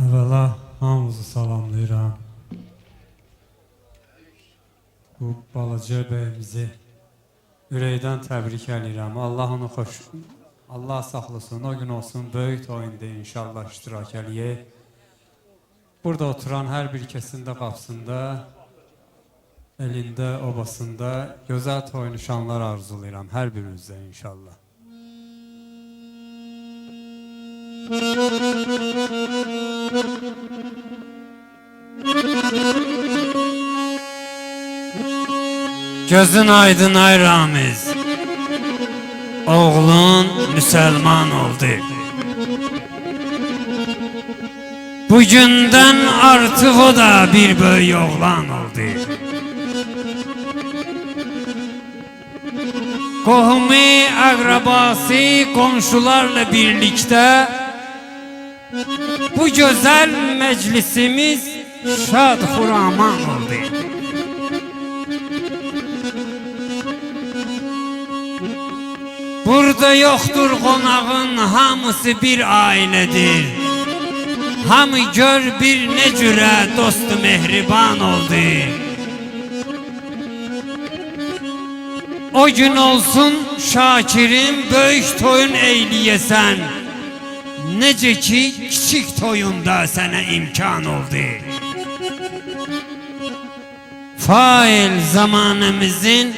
Əvvəla hamınızı salamlayıram. Bu balaca bəyimizi ürəkdən təbrik edirəm. Allah saxlasın, o gün olsun, böyük oyunda inşallah iştirak eləyək. Burada oturan hər bir kəsində qapsında, elində, obasında gözəl toy nişanlar arzulayıram hər birinizə inşallah. Gözün aydın ay Ramiz, oğlun Müslüman oldu. Bugünden artık o da bir böyük oğlan oldu. Qohumi, akrabası, komşularla birlikte bu güzel meclisimiz şad huraman oldu. Burada yoktur konağın, hamısı bir ailedir. Hamı gör bir ne cürə dostu mehriban oldu. O gün olsun Şakirim, böyük toyun eyleyesen, necə ki kiçik toyunda sənə imkan oldu. Fail zamanımızın,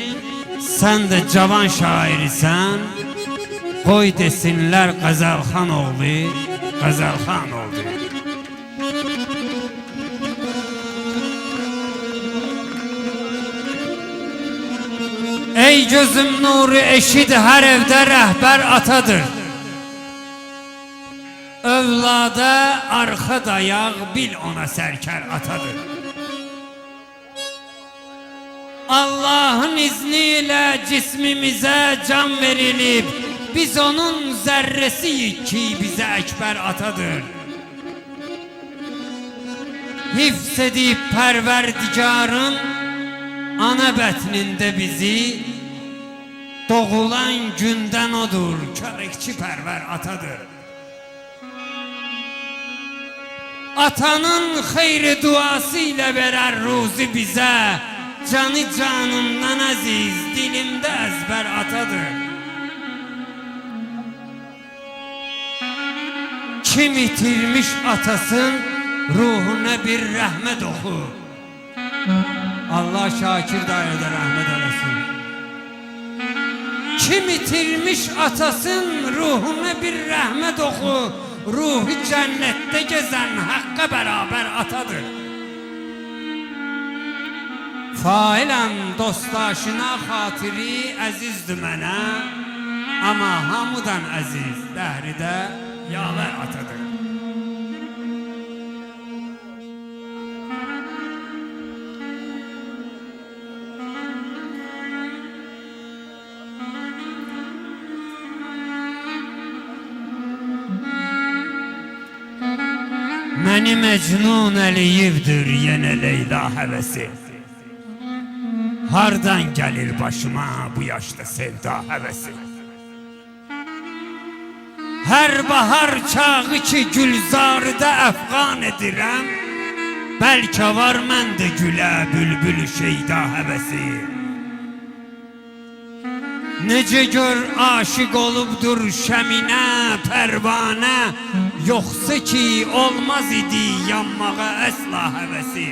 sen de cavan şairisən, koy desinler Qazalxan oğlu, Qazalxan oldu. Ey gözüm nuru eşid, her evde rehber atadır. Övlada arxa dayaq, bil ona sərkər atadır. Allah'ın izniyle cismimize can verilip, biz onun zerresiyik ki bize ekber atadır. Hifz edip perverdigarın ana bətnində bizi, doğulan günden odur, körəkçi perver atadır. Atanın xeyri duası ile verer ruzi bize, canı canımdan aziz, dilimde ezber atadır. Kim itirmiş atasın, ruhuna bir rahmet oku. Allah Şakir dayıda rahmet eylesin. Kim itirmiş atasın, ruhuna bir rahmet oku. Ruhu cennette gezen hakka beraber atadır. Failəm dostaşına xatiri əzizdir mənə, ama hamıdan əziz dəhridə yaver atadır. Məni mecnun eləyibdir yenə Leyla həvəsi. Hardan gelir başıma bu yaşta sevda həvəsi. Her bahar çağı ki gülzarıda əfqan edirəm, bəlkə var məndə gülə bülbül şeyda həvəsi. Necə gör aşık olubdur şəminə, pərvanə, yoxsa ki olmaz idi yanmağa əsla həvəsi.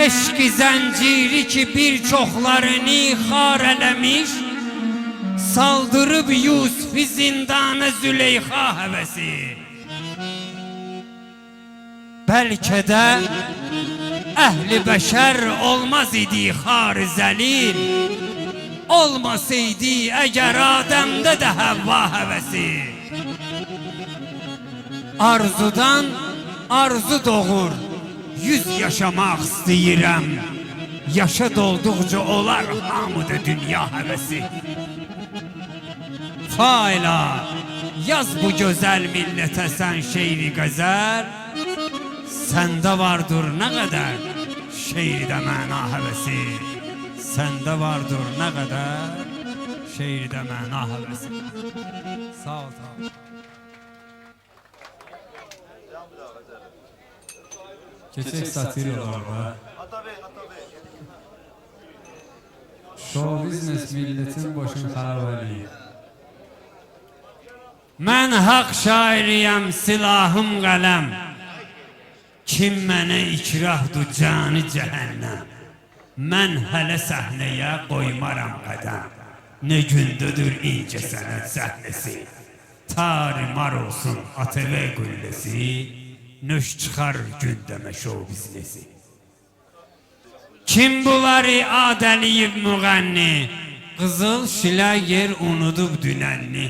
Eşki zənciri ki birçoklarını xar eləmiş, saldırıb Yusufi zindana Züleyxa həvəsi. Bəlkə də əhli bəşər olmaz idi xar zəlil, olmasaydı əgər Adəmdə də Həvva həvəsi. Arzudan arzu doğur, 100 yaşamaq istəyirəm. Yaşa dolduqca olar hamıda dünya həvəsi. Faila, yaz bu gözəl millətə sən şeiri qəzəl, səndə vardır nə qədər şeirdə məna həvəsi. Səndə vardır nə qədər şeirdə məna həvəsi. Sağ ol, sağ ol. Keçək satiralara. Show business milletin başını xarab eləyir. Mən haqq şairiyəm, silahım qələm. Kim mənə ikrahdır canı cəhənnəm. Mən hələ səhnəyə qoymaram qədəm. Ne gündədir incə sənət səhnəsi. Tarimar olsun ATV qülləsi. Nöş çıxar gündəmə show biznesi. Kim bunları adəliyib müğənni. Qızıl şilə yer unudub dünənni.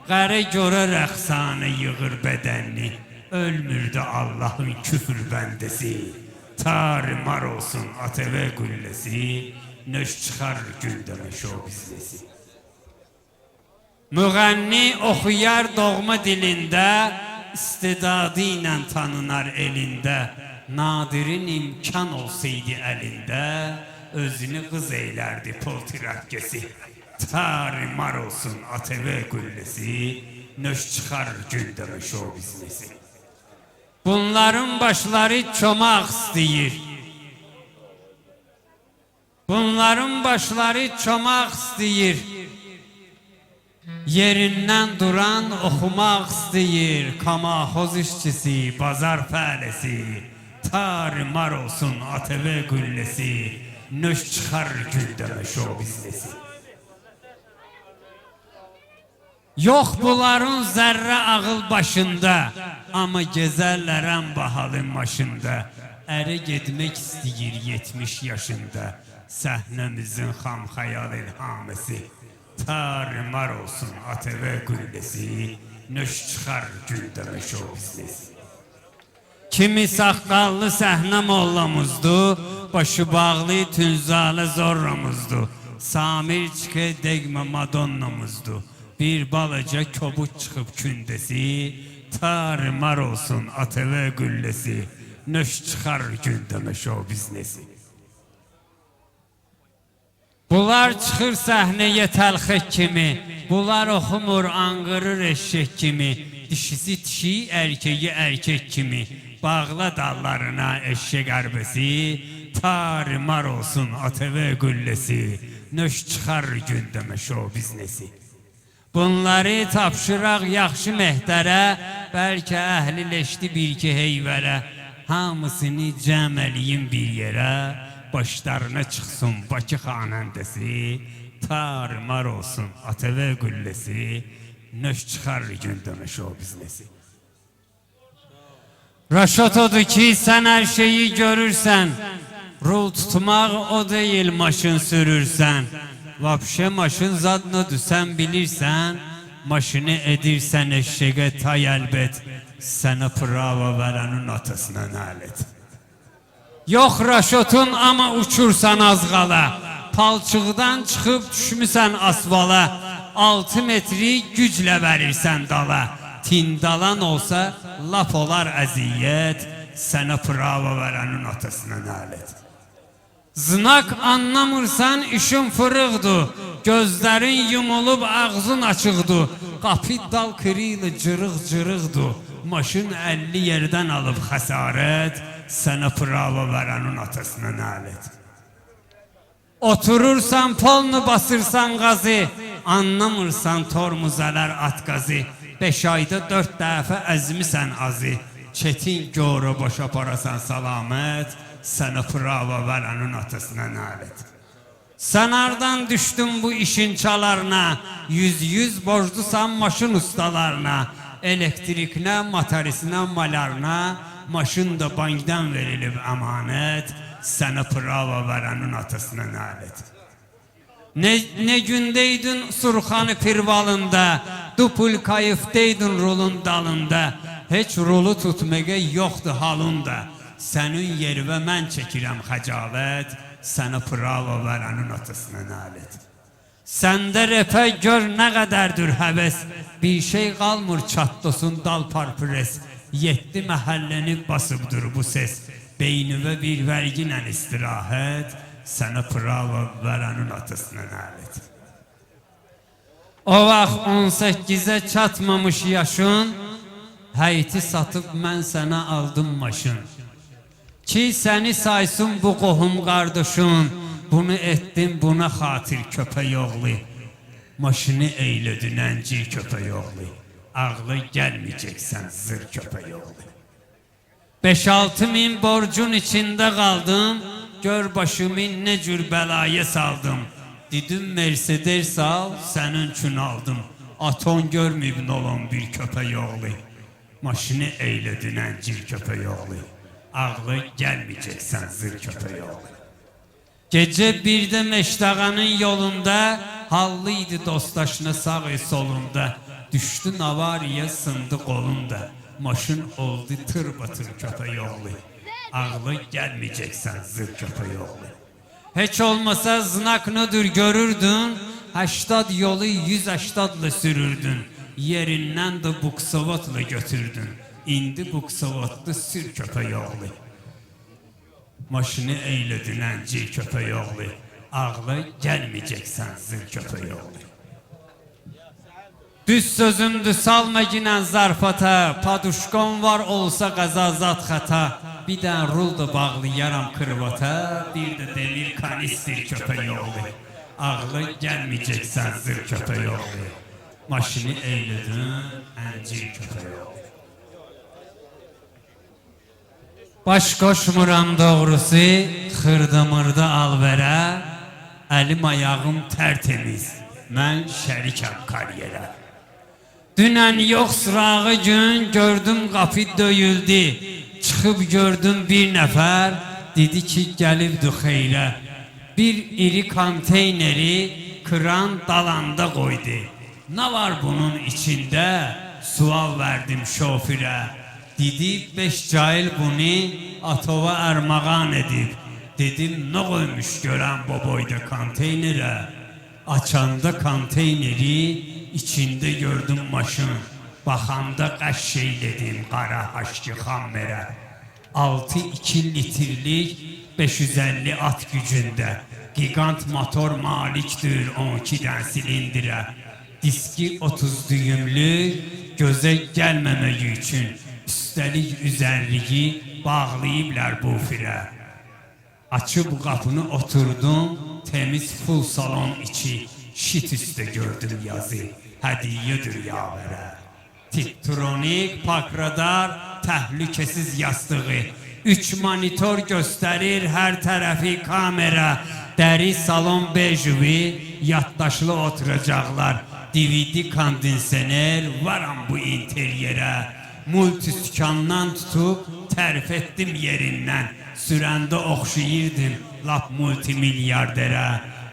Qərə görə rəqsanə yığır bədənni. Ölmürdü Allah'ın küfür bəndəsi. Tarimar olsun ATV qülləsi. Nöş çıxar gündəmə show biznesi. Müğənni oxuyar doğma dilində, istedadı ilə tanınar elində. Nadirin imkan olsaydı əlində, özünü qız eylərdi poltirəkkəsi. Tarimar olsun ATV qülləsi, nöş çıxar gündəmə show biznesi. Bunların başları çomaq istəyir. Bunların başları çomaq istəyir. Yerindən duran oxumaq istəyir. Kamaxoz işçisi, bazar fələsi. Tarimar olsun ATV qülləsi, nöş çıxar gündəmə show biznesi. Yox bunların zərrə ağıl başında, amma gezərlər ən bahalı maşında. Ərə getmək istəyir 70 yaşında. Səhnəmizin xam xəyal ilhaməsi. Tarimar olsun ATV qülləsi, nöş çıxar gündəmə show biznesi. Kimi saqqallı səhnə mollamızdı, başı bağlı tünzalı zorramızdı. Samir çıxı dəqmə madonnamızdı. Bir balaca kobud çıxıb kündəsi. Tarimar olsun ATV qülləsi, nöş çıxar gündəmə show biznesi. Bunlar çıxır səhnəyə təlxək kimi. Bunlar oxumur anqırır eşək kimi. Dişisi dişi, erkeği erkek kimi. Bağla dallarına eşek arbəsi. Tarimar olsun ATV qülləsi, nöş çıxar gündəmə show biznesi. Bunları tapşıraq yaxşı məhdərə, bəlkə əhliləşdi bir-iki heyvərə. Hamısını cəm eləyin bir yerə, başlarına çıxsın Bakı xanəndəsi. Tarimar olsun ATV qülləsi, nöş çıxar gündəmə show biznesi. Raşot odur ki, sən hər şeyi görürsən. Rol tutmaq o deyil, maşın sürürsən. Vapşe maşın zadnadır, sən bilirsən. Maşını edirsən eşşəqə tay əlbət. Sənə prava verənin atasına nələt. Yox Raşotun, amma uçursan az qala. Palçıqdan çıxıb düşmüsən asvala. 6 metri güclə verirsən dala. Tindalan olsa laf olar əziyyət. Sənə prava verənin atasına nələt. Znak anlamırsan işin fırıqdır. Gözlərin yumulub ağzın açıqdır. Qapı dal kırıyla cırıq-cırıqdır. Maşın 50 yerdən alıb xəsarət. Sənə prava verənin atasına nələt. Oturursan polnu basırsan qazı. Anlamırsan tormuzələr at qazı. 5 ayda 4 dəfə əzmisən azı. Çetin görə boşa parasan salamət. Sənə prava verənin atasına nələt. Sən hardan düşdün bu işin çalarına. 100 borclusan maşın ustalarına. Elektriklə, motorisinə, malarına. Maşın da bankdan verilib əmanət. Sənə prava verənin atasına nələt. Ne gündeydin Surxanı Pirvalında. Dupul kayıfdeydin rolun dalında. Heç rolu tutmağa yoxdur halında. Sənin yerivə mən çəkirəm xəcalət. Sənə prava verənin atasına nələt. Səndə repə gör nə qədərdir həvəs. Bir şey qalmır çatdosun dal parpres. 7 məhəlləni basıbdır bu ses. Beynivə bir vərginlə istirahət. Sənə prava verənin atasına nələt. O vaxt 18'e çatmamış yaşın. Həyti satıb mən sənə aldım maşın. Ki səni saysın bu qohum qardaşın, bunu etdim buna xatir köpək oğlu. Maşını eylədin əncir köpək oğlu, ağlı gəlməyəcəksən zır köpək oğlu. 5-6 min borcun içində qaldım, gör başımı nə cür bəlaya saldım. Dedim Mercedes al, sənin üçün aldım. Aton görməyib olan bir köpək oğlu, maşını eylədin əncir köpək oğlu, ağlı gəlməyəcəksən zır köpək oğlu. Gecə birdə Meştağanın yolunda, hallıydı dostdaşına sağ solunda. Düşdü avariyə sındı qolunda, maşın oldu tırbatır köpək oğlu, ağlı gəlməyəcəksən zır köpək oğlu. Heç olmasa znaklıdır görürdün, 80 yolu 180'la sürürdün, yerindən də buksavatla götürdün. İndi buksavatlı sür köpək oğlu, maşını eylədin əncir köpək oğlu, ağlı gəlməyəcəksən zır köpək oğlu. Düz sözümdü salma ginən zarfata, paduşkon var olsa qəzazat xata. Bir dən rul da bağlayaram kırvata, bir də demir kanistir köpək oğlu, ağlı gəlməyəcəksən zır köpək oğlu, maşını eylədin əncir köpək oğlu. Baş qoşmuram doğrusu, xırda-mırda alverə, əlim ayağım tərtemiz, mən şərikəm karyerə. Dünən yox sırağı gün gördüm qapı döyüldü, çıxıb gördüm bir nəfər, dedi ki gəlibdi xeyrə. Bir iri konteyneri kran dalanda qoydu. Nə var bunun içində? Sual verdim şofirə. Dedi 5 cahil bunu atova armağan edib. Dedim nə qoymuş görən bu boyda konteynerə? Açanda konteyneri içində gördüm maşın. Baxanda qəş şeylədim qara haşki xammerə. 6-2 litrlik 550 at gücündə. Gigant motor malikdir 12'den silindirə. Diski 30 düyümlü, gözə gəlməməyi üçün. Üstəlik üzərliyi bağlayıblar bu firə. Açıb qapını oturdum, temiz full salon içi. Şit üstə gördüm yazı, hədiyyədir yavərə. Tiptronik, pakradar, təhlükəsiz yastığı. 3 monitor göstərir hər tərəfi kamera. Dəri salon bejuvi, yaddaşlı oturacaqlar. DVD kondensener, varam bu interyerə. Multistükandan tutub, tərif etdim yerindən. Sürəndə oxşayırdım, lap multimilyardərə.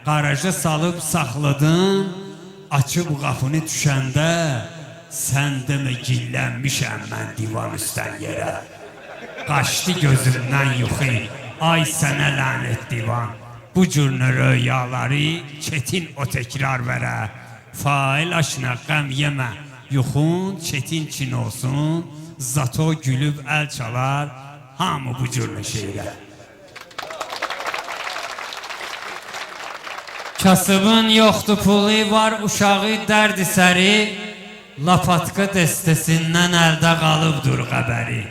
Qaraja salıb saxladım, açıb qapını düşəndə, sən demə gillənmişəm mən divan üstən yerə. Qaçdı gözümdən yuxu, ay sənə lənət divan. Bu cür röyaları çetin o təkrar verə. Fail aşına qəm yemə, yuxun çetin çin olsun. Zato gülüb əl çalar, hamı bu cür şeylə. Kasıbın yoxdur pulu var uşağı dərdi səri. Lapatka dəstəsindən əldə qalıbdır qəbəri.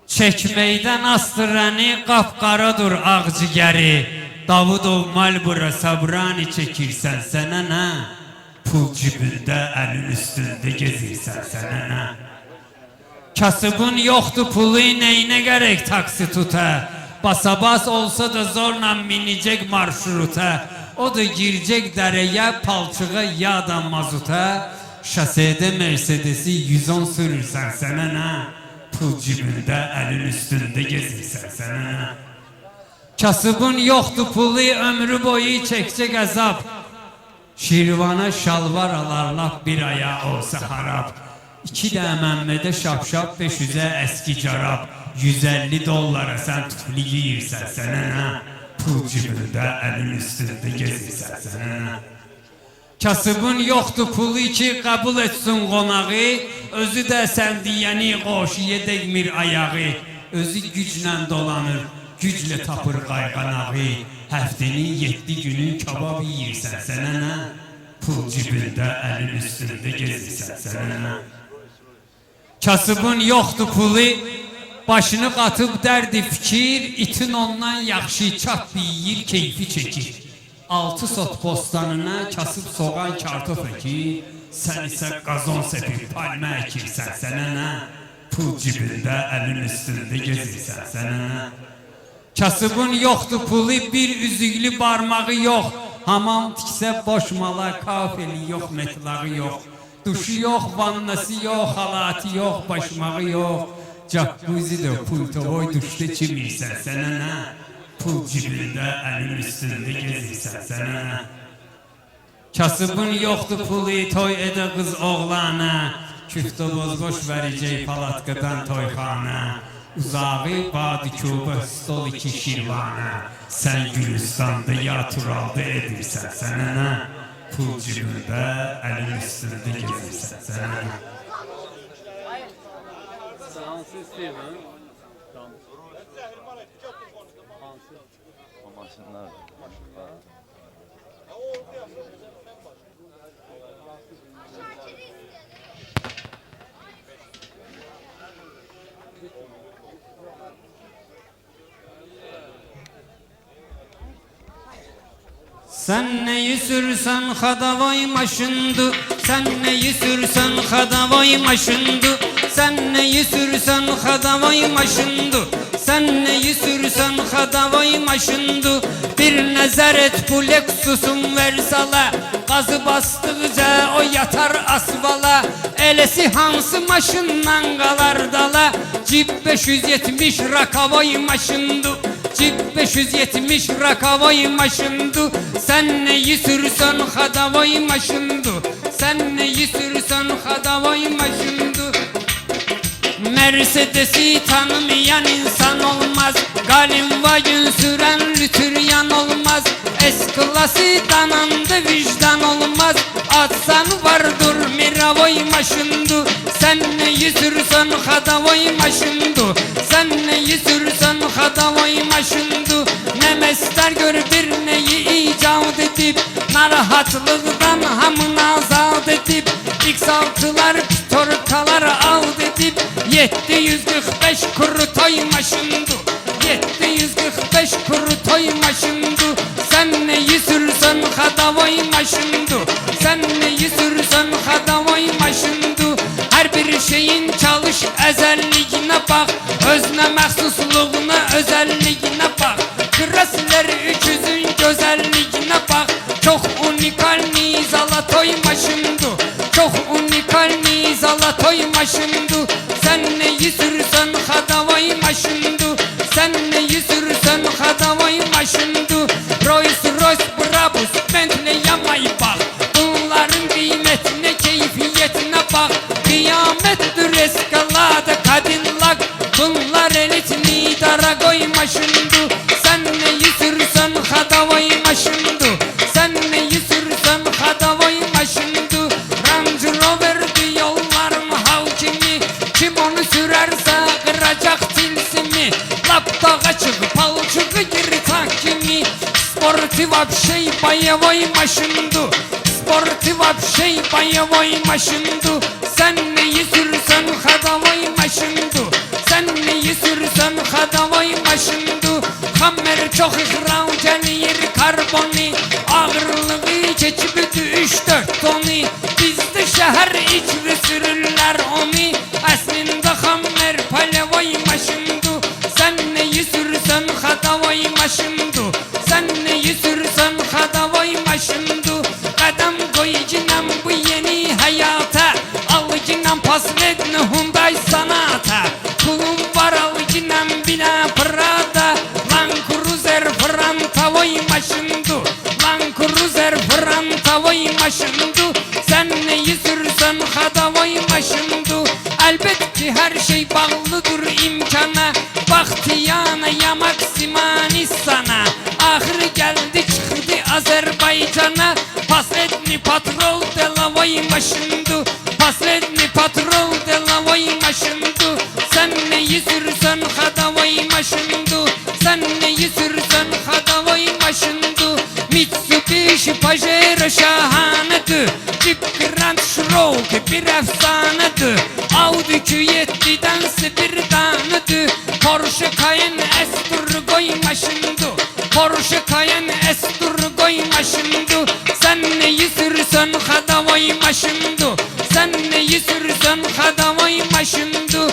Çəkməkdən astırəni qapqaradır ağcigəri. Davudov Malbura Sabrani çəkirsən sənə nə? Pul cibində əlin üstündə gezirsən sənə nə? Kasıbın yoxdur pulu neyinə gərək taksi tuta? Basabas olsa da zorla minecek marşruta. O da girecek dereye, palçığa ya da mazuta. Şasede Mercedes'i 110 sürürsen sana ne? Pul cibinde elin üstünde gezirsen sana ne? Kasıbın yoktu pulu ömrü boyu çekecek azap. Şirvana şalvar alarlap bir aya olsa harap. 2 də Məmmədə şapşap 500'e eski carap. 150 dolara sen tufli giyirsən sənə nə? Pul cibində əlin üstündə gezirsən sənə nə? Kasıbın yoxdur pulu ki qəbul etsin qonağı. Özü də sən deyəni qoşuya dəgmir ayağı. Özü güclə dolanır, güclə tapır qayğanağı. Həftənin 7 günü kabab yiyirsən sənə nə? Pul cibində əlin üstündə gezirsən sənə nə? Kasıbın yoxdur pulu, Başını qatıb dərdi fikir, itin ondan yaxşı çat yeyir, keyfi çəkir. 6 sot bostanına kasıb soğan kartof əkir, sən isə qazon sepib palmə əkirsən, sənə nə? Pul cibində, əlin üstündə gezirsən, sənə nə? Kasıbın yoxdur pulu, bir üzüklü barmağı yox, hamam tiksə boşmala, kafeli yox, metlağı yox, duşu yox, vannası yox, halatı yox, başmağı yox. Jacuzzi de pultovoy duşda çimirsən, sənə nə? Pul cibində, əlin üstündə gezirsən, sənə nə? Kasıbın yoxdur pulu, toy edə qız oğlana, küftə bozboş verəcək palatqadan toyxana. Uzağı Badikubə, stol 2 şirvana, sən Gülüstanda ya Turalda edirsən, sənə nə? Pul cibində, əlin üstündə gezirsən, sənə nə? Sen neyi sürsen hadavay maşındı, sen neyi sürsen hadavay maşındı, sen neyi sürsen hadavay maşındı, sen neyi sürsen hadavay maşındı. Bir nezar et bu Lexus'un versala, gazı bastıkça o yatar asfala. Elesi hansı maşından qalar dala, cib 570 rakavay maşındı, cib 570 rakavay maşındı. Sen neyi sürsen hadavay maşındı, sen neyi sürsen hadavay maşındı. Mercedes'i tanımayan insan olmaz, Galimvay'ın süren lütüryan olmaz. S-klası danandı vicdan olmaz, atsan vardır miravoy maşındı. Sen neyi sürsen hadavay maşındı, sen neyi sürsen hadavay maşındı. Ne mesler gör bir neyi icat edip, narahatlıktan hamını azat edip, X6'lar pitorkalar alt edip, 745 kuru toy maşındı, 745 kuru toy maşındı. Sen neyi sürsen hadavay maşındı, sen neyi sürsen hadavay maşındı. Her bir şeyin çalış ezelliğine bak, özne məxsusluğuna özelliğine bak. Krasler 300'ün güzelliğine bak. Çok unikal Zalatoy maşındı, çok unikal Zalatoy maşındı. Sen neyi sürsen hadavay maşındı, sen neyi sürsen hadavay maşındı. Rolls Royce, Brabus, Bentley, Maybach, bunların kıymetine, keyfiyetine bak. Kıyamettir Escalade, Cadillac, bunlar elitli daragoy maşındı. Sen neyi sürsen hadavay maşındı, sen neyi sürsen hadavay maşındı. Range Rover'di yolların hakimi, kim onu sürerse kıracak tilsimi. Laptağa çık, palçığı gir takimi. Sportiv apşey bayavoy maşındı, sportiv apşey bayavoy maşındı. Sen neyi sürsen hadavay maşındı, sen neyi sürsen hadavay maşındı. Hammer çok ihram gelir karboni, ağırlığı keçibüdü 3-4 toni. Bizde şehir içri sürürler onu, aslında hammer palavoy maşındı. Sen neyi sürsen hadavay maşındı, sen neyi sürsen hadavay maşındı. Kadam koyucunam bu yeni hayata, alıcınam pasledni Hyundai Sonata. Pulum var alıcınam bina Prada, Land Cruiser Frantavoy maşındı, Land Cruiser Frantavoy maşındı. Sen neyi sürsen hadavay maşındı. Elbet ki her şey bağlıdır imkana, Bahtiyana ya Maksimanistan'a. Ahır geldi çıktı Azerbaycan'a, Pasledni patrol delavoy maşındı, Pasledni patrol delavoy maşındı. Sen neyi sürsen hadavay maşındı, sen neyi sürsen hadavay maşındı. Mitsubishi Pajero şahanedir, Jeep Şroki bir efsanedir. Audi Q7'den bir tanedir. Porsche Cayenne S-Tur koymaşındı. Porsche Cayenne S-Tur koymaşındı. Sen neyi sürsen hadavay maşındı. Sen neyi sürsen hadavay maşındı.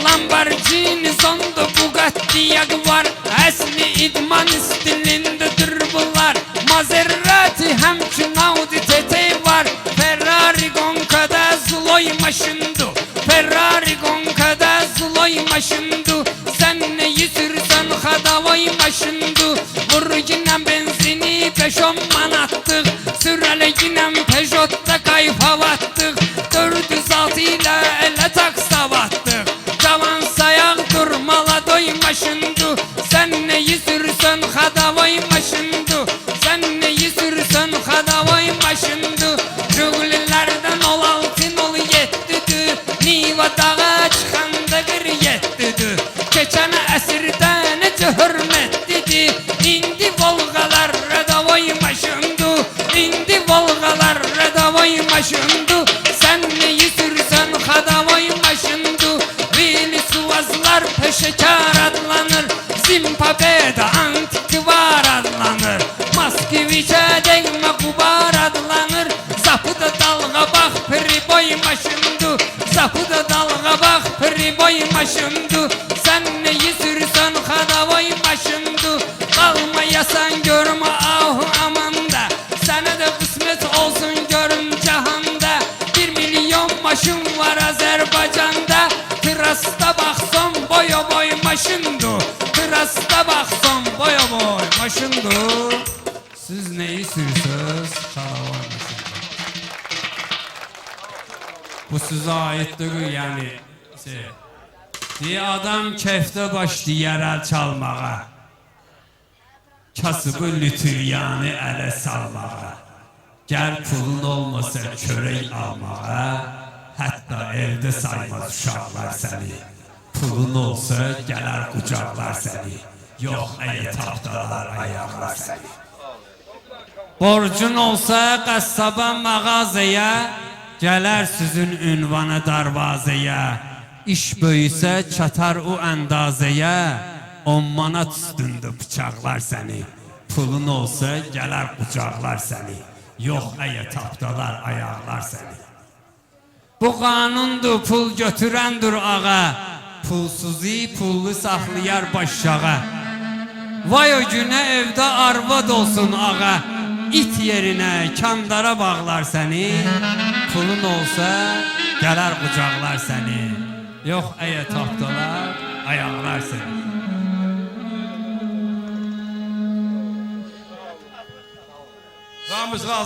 Lamborghini zonda Bugatti Jaguar. Esli idman stilindedir bunlar. Maserati hemçin Audi TT var. Ferrari Gonka'da Zloy maşındı. Ferrari Gonka'da Zloy maşındı. Sen neyi sürsen hadavay maşındı. Vur yine benzini 5-10 manattık. Sürele yine Peugeot'ta kayıp havattık. 406 ile ele taksa battık. Cavan sayak durmala doymaşındı. Sen neyi sürsen hadavay maşındı. Sen neyi sürsen hadavay maşındı. Jigulilerden 16-07'dü. Niva dağa çıkanda bir 7'dü. Geçen əsirdə necə hürmetlidir. İndi Volgalar redavoy maşındı. İndi Volgalar redavoy maşındı. Sen neyi sürsen hadavoy maşındı. Vili Suvazlar peşekar adlanır. Zimbabwe'de antikvar adlanır. Moskviç'e değme kubar adlanır. Zapıda dalga bak priboy maşındı. Zapıda dalga bak priboy maşındı. Sen neyi sürsen hadavoy maşındı. Kalmayasan görme ahu amanda. Sana da kısmet olsun görüm cahanda. 1 milyon maşın var Azerbaycan'da. Trasta baksan boya boy maşındı. Trasta baksan boya boy maşındı. Siz neyi sürürsünüz? Hadavoy maşındı. Bu size aittir yani. Diye adam kefte başlayır el çalmağa. Kasıbı lütüyanı ələ salmağa. Gəl pulun olmasa çörək almağa. Hətta evdə saymaz uşaqlar səni. Pulun olsa gələr qucaqlar səni. Yox əyə tapdalar ayaqlar səni. Borcun olsa qəssaba mağazaya. Gələr sizin ünvanı darvazaya. İş böyüsə çatar o əndazəyə. 10 manat üstündə bıçaqlar səni. Pulun olsa gələr qucaqlar səni. Yox əyə tapdalar ayaqlar səni. Bu qanundur pul götürəndir ağa. Pulsuzu pullu saxlayar başşağa. Vay o günə evdə arvad olsun ağa. İt yerinə kandara bağlar səni. Pulun olsa gələr qucaqlar səni. Yox əyə tapdalar ayaqlar səni. Ramiz razı